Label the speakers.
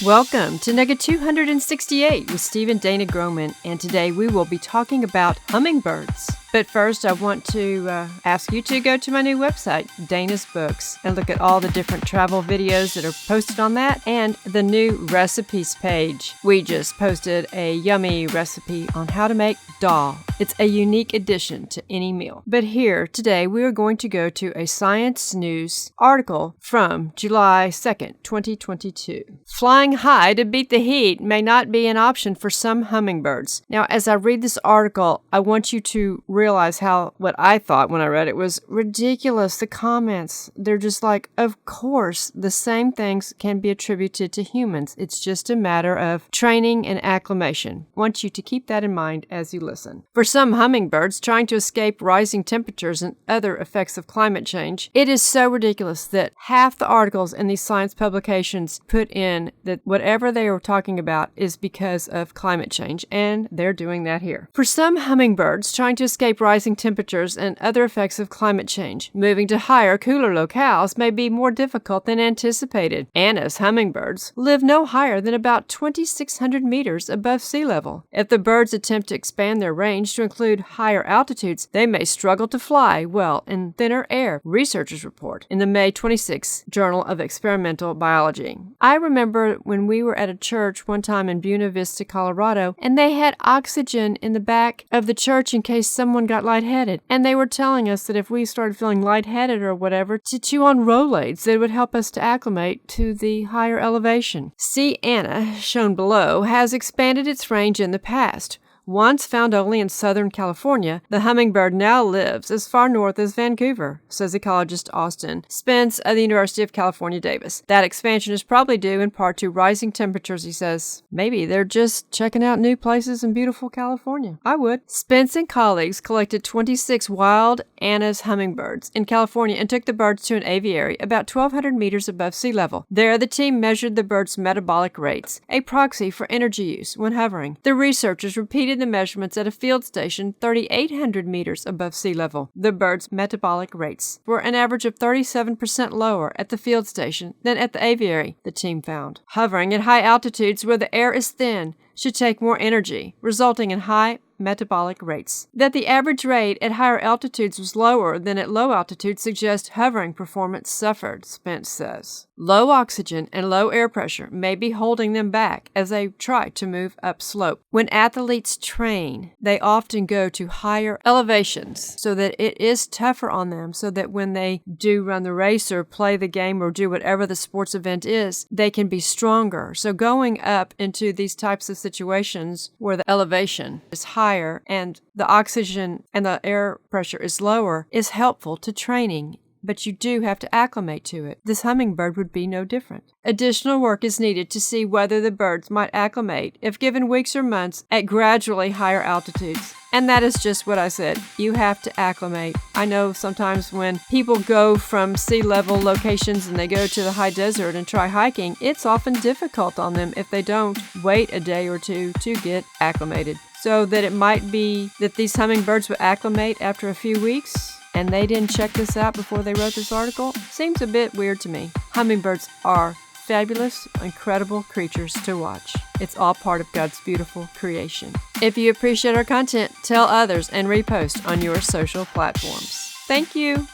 Speaker 1: Welcome to Nugget 268 with Steve and Dana Grohman, and today we will be talking about hummingbirds. But first, I want to ask you to go to my new website, Dana's Books, and look at all the different travel videos that are posted on that and the new recipes page. We just posted a yummy recipe on how to make dal. It's a unique addition to any meal. But here, today, we are going to go to a Science News article from July 2nd, 2022. Flying high to beat the heat may not be an option for some hummingbirds. Now, as I read this article, I want you to realize what I thought when I read it was ridiculous. The comments, they're just like, of course, the same things can be attributed to humans. It's just a matter of training and acclimation. I want you to keep that in mind as you listen. For some hummingbirds trying to escape rising temperatures and other effects of climate change, it is so ridiculous that half the articles in these science publications put in that whatever they are talking about is because of climate change, and they're doing that here. For some hummingbirds trying to escape rising temperatures and other effects of climate change, moving to higher, cooler locales may be more difficult than anticipated. Anna's hummingbirds live no higher than about 2,600 meters above sea level. If the birds attempt to expand their range to include higher altitudes, they may struggle to fly well in thinner air, researchers report in the May 26 Journal of Experimental Biology. I remember when we were at a church one time in Buena Vista, Colorado, and they had oxygen in the back of the church in case someone got lightheaded. And they were telling us that if we started feeling lightheaded or whatever, to chew on Rolaids that would help us to acclimate to the higher elevation. See Anna, shown below, has expanded its range in the past. Once found only in Southern California, the hummingbird now lives as far north as Vancouver, says ecologist Austin Spence of the University of California, Davis. That expansion is probably due in part to rising temperatures, he says. Maybe they're just checking out new places in beautiful California. I would. Spence and colleagues collected 26 wild Anna's hummingbirds in California and took the birds to an aviary about 1,200 meters above sea level. There, the team measured the birds' metabolic rates, a proxy for energy use when hovering. The researchers repeated the measurements at a field station 3,800 meters above sea level. The birds' metabolic rates were an average of 37% lower at the field station than at the aviary, the team found. Hovering at high altitudes where the air is thin should take more energy, resulting in high metabolic rates. That the average rate at higher altitudes was lower than at low altitudes suggests hovering performance suffered, Spence says. Low oxygen and low air pressure may be holding them back as they try to move upslope. When athletes train, they often go to higher elevations so that it is tougher on them, so that when they do run the race or play the game or do whatever the sports event is, they can be stronger. So going up into these types of situations where the elevation is higher and the oxygen and the air pressure is lower is helpful to training, but you do have to acclimate to it. This hummingbird would be no different. Additional work is needed to see whether the birds might acclimate if given weeks or months at gradually higher altitudes. And that is just what I said. You have to acclimate. I know sometimes when people go from sea level locations and they go to the high desert and try hiking, it's often difficult on them if they don't wait a day or two to get acclimated. So that it might be that these hummingbirds would acclimate after a few weeks and they didn't check this out before they wrote this article. Seems a bit weird to me. Hummingbirds are fabulous, incredible creatures to watch. It's all part of God's beautiful creation. If you appreciate our content, tell others and repost on your social platforms. Thank you.